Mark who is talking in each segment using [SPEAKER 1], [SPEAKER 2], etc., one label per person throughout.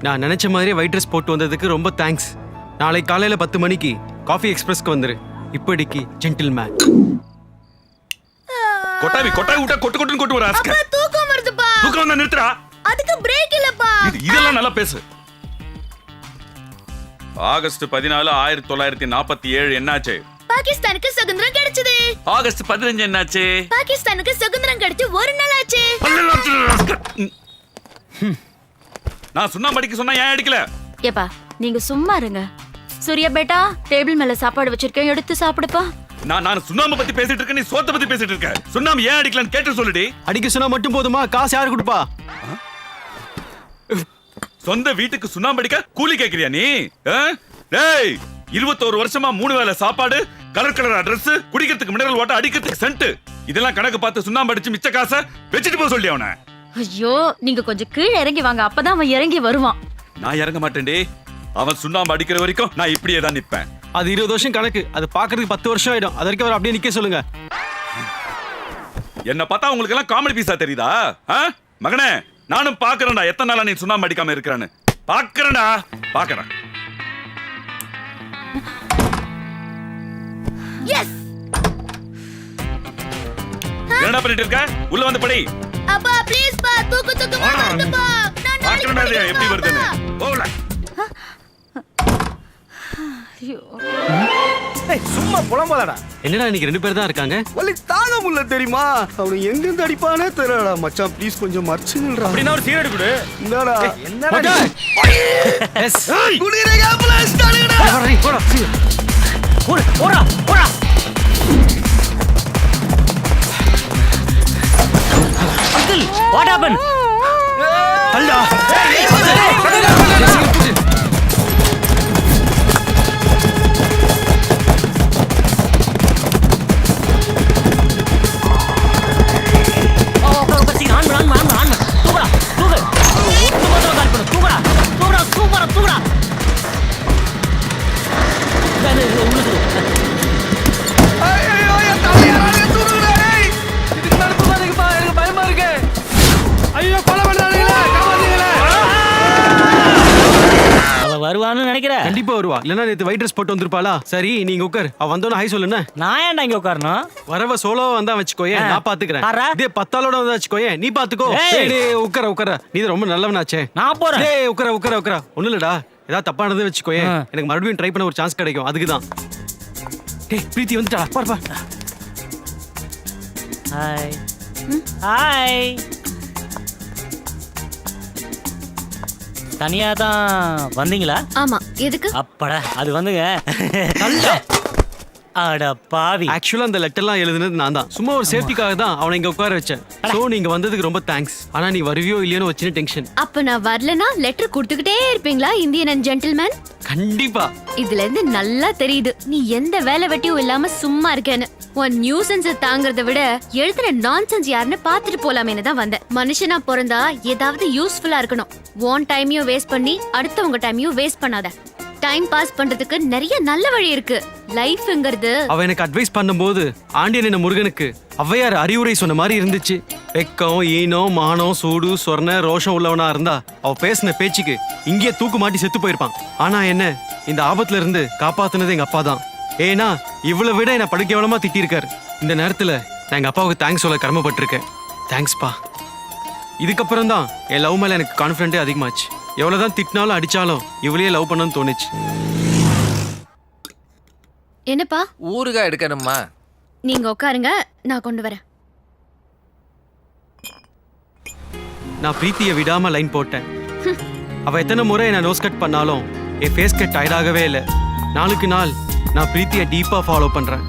[SPEAKER 1] நான் நினைச்ச மாதிரியே ஒயிட் ட்ரெஸ் போட்டு வந்ததுக்கு ரொம்ப தேங்க்ஸ். நாளை காலையில 10 மணிக்கு காஃபி எக்ஸ்பிரஸ்க்கு வந்துரு. இப்படிக்கு ஜென்டில்மேன்.
[SPEAKER 2] கொட்டாவி விட்டா கொட்டு வர ஆஸ்கர்.
[SPEAKER 3] அப்பா தூக்கம் வருதுப்பா.
[SPEAKER 2] தூக்கம் வந்தா நிறுத்துடா.
[SPEAKER 3] அதுக்கு பிரேக் இல்லப்பா.
[SPEAKER 2] இதெல்லாம் நல்லா பேசு. ஆகஸ்ட் 14 1947 என்னாச்சு?
[SPEAKER 3] பாகிஸ்தானுக்கு சுதந்திரம் கிடைச்சது.
[SPEAKER 2] ஆகஸ்ட் 15 என்னாச்சு?
[SPEAKER 3] பாகிஸ்தானுக்கு சுதந்திரம் கிடைச்சு ஒரு நாள் ஆச்சு.
[SPEAKER 2] நான் சுண்ணாம்பு அடிக்க சொன்னா ஏன் அடிக்கல?
[SPEAKER 4] ஏப்பா நீங்க சும்மா இருங்க. சூர்யா பேட்டா டேபிள் மேல சாப்பாடு வச்சிருக்கேன், எடுத்து சாப்பிடுப்பா.
[SPEAKER 2] நான் சுண்ணாம்பு பத்தி பேசிட்டு இருக்கேன், நீ சோத்த பத்தி பேசிட்டு இருக்க. சுண்ணாம்பு ஏன் அடிக்கலன்னு கேட்டு சொல்லுடி.
[SPEAKER 1] அடிக்க சொன்னா மட்டும் போதுமா? காசு யாரு கொடுப்பா?
[SPEAKER 2] சொந்த வீட்டுக்கு சுண்ணாம்பு அடிக்க கூலி கேக்குறியா நீ? டேய் 21 வருஷமா 3 வேளை சாப்பாடு, கலர் கலரா Dress, குடிக்கிறதுக்கு மினரல் வாட்டர், அடிக்கிறதுக்கு சென்ட், இதெல்லாம் கணக்கு பார்த்து சுண்ணாம்பு அடிச்சு மிச்ச காசை வச்சிட்டு போக சொல்லி அவனை.
[SPEAKER 4] ஐயோ நீங்க கொஞ்சம் கீழே இறங்கி வாங்க, அப்பதான் அவன் இறங்கி வருவான்.
[SPEAKER 2] நான் இறங்க மாட்டேன்டி. அவன் சுண்ணாம்பு அடிக்கிற வரைக்கும் நான் இப்படியே தான் நிப்பேன்.
[SPEAKER 1] அது 20 வருஷம் கணக்கு. அது பாக்குறதுக்கு 10 வருஷம் ஆயிடும். அது வரைக்கும் அவர் அப்படியே நிக்க சொல்லுங்க.
[SPEAKER 2] என்ன பார்த்தா உங்களுக்கு எல்லாம் காமெடி பீஸா தெரியுதா? மகனே நானும் பாக்குறேன்டா எத்தனை நாளா நீ சுண்ணாம்பு அடிக்காம இருக்கிறான்னு. பாக்குறேன்டா பாக்குறேன்.
[SPEAKER 3] எஸ்.
[SPEAKER 2] என்னடா பண்ணிட்டு இருக்க? உள்ள வந்து படி.
[SPEAKER 3] அப்பா ப்ளீஸ் பா, தூக்கமா வருதுப்பா. நான்
[SPEAKER 2] பாக்குறேன்டா இது எப்படி வருதுன்னு. போல.
[SPEAKER 5] சும்மா புலம்பாதடா.
[SPEAKER 1] என்னடா இன்னைக்கு 2 பேர் தான் இருக்காங்க?
[SPEAKER 5] வலி தாங்க முடியல தெரியுமா? அவனு எங்க இருந்து அடிப்பானே தெரியலடா. மச்சான் ப்ளீஸ் கொஞ்சம் மறைச்சுங்கடா.
[SPEAKER 6] அப்படினா ஒரு சீரடி குடு.
[SPEAKER 5] என்னடா?
[SPEAKER 6] என்னடா?
[SPEAKER 1] எஸ்.
[SPEAKER 5] குடிரே கேப்ல ஸ்டாலிடா.
[SPEAKER 6] போடா. Uncle, what happened?
[SPEAKER 1] அல்லா.
[SPEAKER 6] வருவான்னு நினைக்கிறேன்.
[SPEAKER 1] கண்டிப்பா வருவா. இல்லனா நேத்து ஒயிட் ட்ரெஸ் போட்டு வந்திருப்பாளா? சரி நீங்க உட்கார். அவ வந்தோன ஹை சொல்லுண்ணே.
[SPEAKER 6] நான் ஏன்டா இங்க உட்காரணும்?
[SPEAKER 1] வரவ சோலோவா வந்தா வச்சுக்கோயே, நான் பாத்துக்கிறேன். இதே 10 ஆளோட வந்தா வச்சுக்கோயே, நீ பாத்துக்கோ. டேய் உட்கார. நீ ரொம்ப நல்லவனாச்சே.
[SPEAKER 6] நான் போறேன்.
[SPEAKER 1] டேய் உட்கார. ஒண்ணு இல்லடா, ஏதாவது தப்பானது வச்சுக்கோயே, எனக்கு மறுபடியும் ட்ரை பண்ண ஒரு சான்ஸ் கிடைக்கும். அதுக்கு தான். டேய் பிரீத்தி வந்துட்டா. பாரு.
[SPEAKER 6] ஹாய். தனியா தான் வந்தீங்களா?
[SPEAKER 3] ஆமா. எதுக்கு?
[SPEAKER 6] அப்படா அது வந்துங்க. அட பாவி.
[SPEAKER 1] ஆக்சுவலா அந்த லெட்டர்லாம் எழுதுனது நான் தான். சும்மா ஒரு சேஃப்டிக்காக தான் அவனை இங்க உட்கார வச்சேன். சோ நீங்க வந்ததுக்கு ரொம்ப தேங்க்ஸ். ஆனா நீ வருவியோ இல்லையோன்னு ஒரு சின்ன டென்ஷன்.
[SPEAKER 3] அப்ப நான் வரலனா லெட்டர் கொடுத்துக்கிட்டே இருப்பீங்களா இந்தியன் அண்ட் ஜென்டில்மேன்?
[SPEAKER 1] கண்டிப்பா.
[SPEAKER 3] இதுல இருந்து நல்லா தெரியுது நீ எந்த வேலை வெட்டியும் இல்லாம சும்மா இருக்கேன்னு. உன் நியூசன்ஸ் தாங்கறத விட எழுதுன நான்சென்ஸ் யாருன்னு பாத்துட்டு போலாமேன்னு தான் வந்தேன். மனுஷனா பிறந்தா ஏதாவது யூஸ்ஃபுல்லா இருக்கணும். உன் டைமையும் வேஸ்ட் பண்ணி அடுத்தவங்க டைமையும் வேஸ்ட் பண்ணாத. டைம் பாஸ் பண்றதுக்கு நிறைய நல்ல வழி இருக்கு. லைஃப்ங்கிறது.
[SPEAKER 1] அவ எனக்கு அட்வைஸ் பண்ணும்போது ஆண்டியன் என்ன முருகனுக்கு ஔவையார் அறிவுரை சொன்ன மாதிரி இருந்துச்சு. வெக்கம், ஈனம், மானம், சூடு, சொர்ண, ரோஷம் உள்ளவனா இருந்தா அவ பேசின பேச்சுக்கு இங்கே தூக்கு மாட்டி செத்து போயிருப்பான். ஆனா என்ன இந்த ஆபத்துல இருந்து காப்பாத்துனது எங்க அப்பா தான். ஏன்னா இவ்வளவு விட என்ன படு கேவலமா திட்டிருக்காரு. இந்த நேரத்துல நான் எங்க அப்பாவுக்கு தேங்க்ஸ் சொல்ல கடமைப்பட்டிருக்கேன். தேங்க்ஸ்பா. இதுக்கப்புறம் தான் என் லவ் மேல எனக்கு கான்ஃபிடென்ட்டே அதிகமாச்சு. எவ்வளவுதான் திட்டினாலும் அடிச்சாலும் இவளையே லவ் பண்ணணும்னு தோணுச்சு.
[SPEAKER 3] என்னப்பா?
[SPEAKER 7] ஊறுகாய் எடுக்கணுமா?
[SPEAKER 3] நீங்க உட்காருங்க, நான் கொண்டு வரேன்.
[SPEAKER 1] நான் பிரீத்தியை விடாம லைன் போட்டேன். அவ எத்தனை முறை என்ன நோஸ் கட் பண்ணாலும் என் ஃபேஸ் கட் டயர்டாகவே இல்லை. நாளுக்கு நாள் நான் பிரீத்தியை டீப்பா ஃபாலோ பண்றேன்.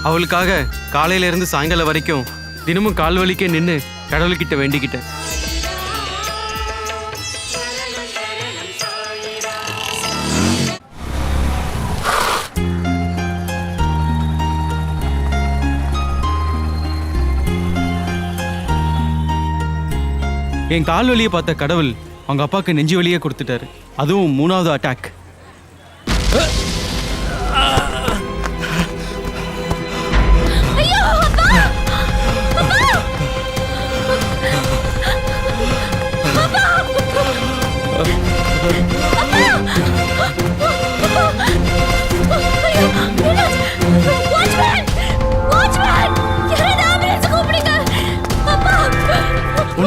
[SPEAKER 1] அவளுக்காக காலையில இருந்து சாயங்காலம் வரைக்கும் தினமும் கால்வலிக்கே நின்று கடவுள்கிட்ட வேண்டிக்கிட்டேன். என் கால் வலியை பார்த்த கடவுள் அவங்க அப்பாவுக்கு நெஞ்சு வலியே கொடுத்துட்டாரு. அதுவும் 3வது அட்டாக்.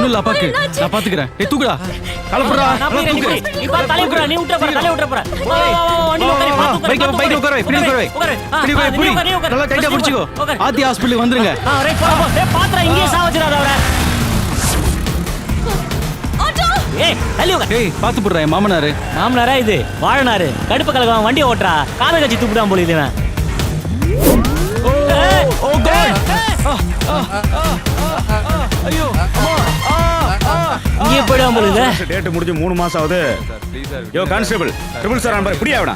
[SPEAKER 1] ஒண்ணும் இல்ல அப்பாக்கு. நான் பாத்துக்கிறேன். டேய் தூக்குடா. கலப்புடா.
[SPEAKER 6] நான் போய்
[SPEAKER 1] தூக்கு.
[SPEAKER 6] நீ பா தலைய விட்டுற, நீ விட்டுற போற, தலைய விட்டுற போற. வா வா வா வண்டி உட்காரு, பாத்து உட்காரு.
[SPEAKER 1] பைக்ல உட்கார வை, பின்னாடி உட்கார வை. பின்னாடி உட்கார, புடி. நல்லா டைட்டா பிடிச்சுக்கோ. ஆதி ஹாஸ்பிடலுக்கு வந்துருங்க.
[SPEAKER 6] ரைட் போ போ. டேய் பாத்ரா இங்கேயே சாவச்சிராத அவரை. ஏய் தள்ளி உட்காரு.
[SPEAKER 1] டேய் பாத்து போடுறா என் மாமனாரு.
[SPEAKER 6] மாமனாரா இது வாழனாரு கடுப்பு கலகம் வண்டியை ஓட்டுறா காதை கட்சி தூக்கிட்டான் போல இதுவன்.
[SPEAKER 1] ஓ காட். ஐயோ
[SPEAKER 6] இங்கே போயிடாம போல இது.
[SPEAKER 5] டேட் முடிஞ்சு 3 மாசம் ஆகுது. யோ கான்ஸ்டபிள் ட்ரிபிள் சார் நம்பர் புடியா வேணா.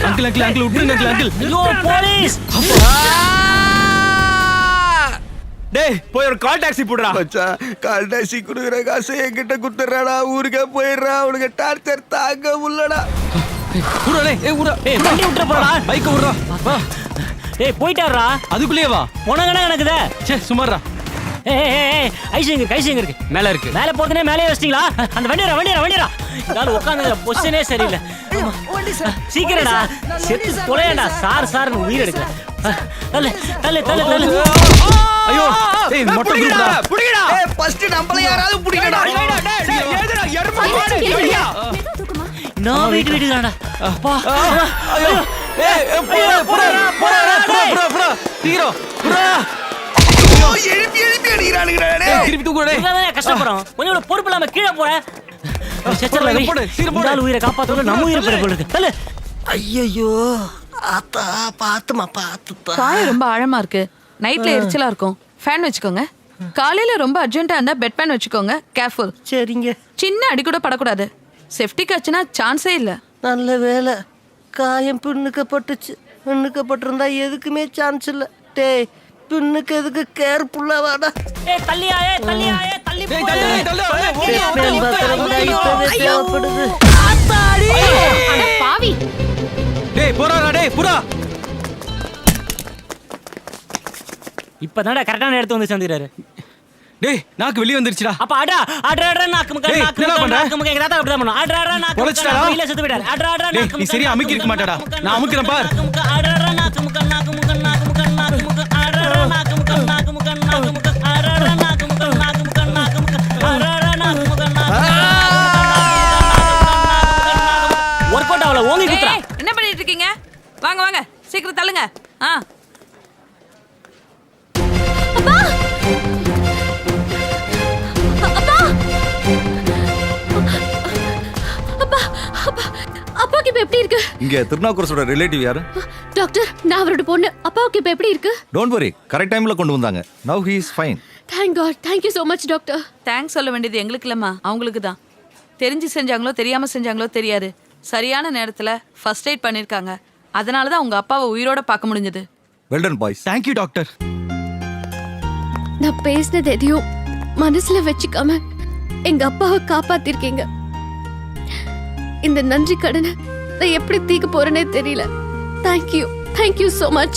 [SPEAKER 1] அங்கிள் அங்கிள் அங்கிள் விட்டுருங்க அங்கிள் அங்கிள்.
[SPEAKER 6] ஐயோ போலீஸ்.
[SPEAKER 1] டேய் போய் ஒரு கால் டாக்ஸி போடுறா.
[SPEAKER 5] மச்சான் கால் டாக்ஸி குடுக்குற காசு என்கிட்ட குடுத்துறாடா. ஊருக்கே போயிடுறா. அவனுக்கு டார்ச்சர் தாங்க உள்ளடா.
[SPEAKER 1] உடா டேய் ஏய் உடா.
[SPEAKER 6] ஏய் வண்டி விட்டுற போறடா.
[SPEAKER 1] பைக்க விடுறா. வா.
[SPEAKER 6] டேய் போயிட்டாரா
[SPEAKER 1] அதுக்குள்ளேயே வா.
[SPEAKER 6] உனக்கு நடக்குதே.
[SPEAKER 1] சே சுமாரா.
[SPEAKER 6] ஏய் ஐசிங்க இருக்கு
[SPEAKER 1] மேல இருக்கு.
[SPEAKER 6] மேல போறதுனே மேலே வச்சிட்டீங்களா? அந்த வண்டிரா யாரு உட்கார்ந்து பொசிஷனே சரியில்லை. சீக்கிரடா செத்து தொலையடா. சார்னு உயிர் எடுக்கல. தள்ளு
[SPEAKER 1] ஐயோ ஏய் மொட்டை குடுடா.
[SPEAKER 5] புடிங்கடா. ஏய் ஃபர்ஸ்ட் நம்மள யாராவது புடிங்கடா. டேய் ஏதுடா எருமை மாடு புடியா.
[SPEAKER 6] நான் வீட்டுதான்டா. அப்பா
[SPEAKER 1] ஐயோ ஏய் புடா. தீரோ புடா.
[SPEAKER 5] ஐயோ எழுப்பி அடிக்குறானுங்கடா.
[SPEAKER 1] ஏய் திருப்பி தூக்குடா டேய்.
[SPEAKER 6] இவ்வளவுதான் கஷ்டப்படுறோம். கொஞ்சம் பொறுப்பு இல்லாம கீழே போற. செச்சர்ல வை.
[SPEAKER 1] போடு, சீக்கிரம் போடு.
[SPEAKER 6] இந்த ஆள் உயிரை காப்பாத்துறது நம்ம உயிரை பெற போடுது. தள்ளு.
[SPEAKER 7] ஐயோ ஆத்தா பாத்துமா பாத்துப்பா.
[SPEAKER 8] காயம் ரொம்ப ஆழமா இருக்கு. நைட்ல எரிச்சலா இருக்கும். ஃபேன் வச்சுக்கோங்க. காலையில ரொம்ப அர்ஜென்ட்டா இருந்தா பெட் பேன் வச்சுக்கோங்க. கேர்ஃபுல்.
[SPEAKER 7] சரிங்க.
[SPEAKER 8] சின்ன அடி கூட படக்கூடாது. செஃப்டிக் ஆச்சுன்னா சான்ஸே இல்ல.
[SPEAKER 7] நல்ல வேலை காயம் பின்னுக்கப்பட்டுச்சு. பின்னுக்கப்பட்டிருந்தா எதுக்குமே சான்ஸ் இல்ல. டேய் பின்னுக்கு எதுக்கு கேர்ஃபுல்லா வாடா.
[SPEAKER 6] ஏய் தள்ளியா தள்ளி
[SPEAKER 1] டேய் தள்ளு.
[SPEAKER 7] தேவைப்படுது.
[SPEAKER 3] அட பாவி.
[SPEAKER 1] டேய் போறாடா டேய் புடா.
[SPEAKER 6] இப்பதான்டா கரெக்டான இடத்து வந்து சேர்ந்துறாரு.
[SPEAKER 1] டேய் நாக்கு வெளிய வந்துருச்சுடா.
[SPEAKER 6] அப்ப அடா நாக்கு முக்க
[SPEAKER 1] டேய்,
[SPEAKER 6] நாக்கு
[SPEAKER 1] என்னடா பண்ற?
[SPEAKER 6] நாக்கு முக்க எங்கடா அப்படிதான் பண்ணு. அடா நாக்கு
[SPEAKER 1] உடைச்சிட்டாடா?
[SPEAKER 6] முக்க இல்ல செத்து போயிடாரு. அடா
[SPEAKER 1] டேய்,
[SPEAKER 6] நாக்கு
[SPEAKER 1] நீ
[SPEAKER 6] முக்க
[SPEAKER 1] சரியா அமுக்கி இருக்க மாட்டடா. நான் அமுக்குறேன் பார்.
[SPEAKER 6] அடா நாக்கு முக்க அடா நாக்கு முக்க அடா நாக்கு முக்க ஒர்க் அவுட் ஆவல ஓங்கி குத்துறா.
[SPEAKER 8] ஏய், என்ன பண்ணிட்டு இருக்கீங்க? வாங்க சீக்கிரம் தள்ளுங்க.
[SPEAKER 3] அப்பாவுக்கு இப்ப எப்படி இருக்கு?
[SPEAKER 9] இங்க திருநாவுக்கரசோட ரிலேட்டிவ் யாரு?
[SPEAKER 3] டாக்டர் நான் அவரோட பொண்ணு. அப்பாவுக்கு இப்ப எப்படி இருக்கு?
[SPEAKER 9] டோன்ட் வரி, கரெக்ட் டைம்ல கொண்டு வந்தாங்க. Now he is fine.
[SPEAKER 3] Thank God. Thank you so much doctor.
[SPEAKER 8] Thanks சொல்ல வேண்டியது எங்களுக்கு இல்லம்மா, அவங்களுக்கு தான். தெரிஞ்சு செஞ்சாங்களோ தெரியாம செஞ்சாங்களோ தெரியாது. சரியான நேரத்துல ஃபர்ஸ்ட் எய்ட் பண்ணிருக்காங்க. அதனால தான் உங்க அப்பாவை உயிரோட பார்க்க முடிஞ்சது.
[SPEAKER 9] Well done boys.
[SPEAKER 1] Thank you doctor.
[SPEAKER 3] நான் பேசினது எதையும் மனசுல வச்சுக்காம எங்க அப்பாவை காப்பாத்திருக்கீங்க. இந்த நன்றி கடனை நான் எப்படி தீக்க போறேனே தெரியல. Thank you so much.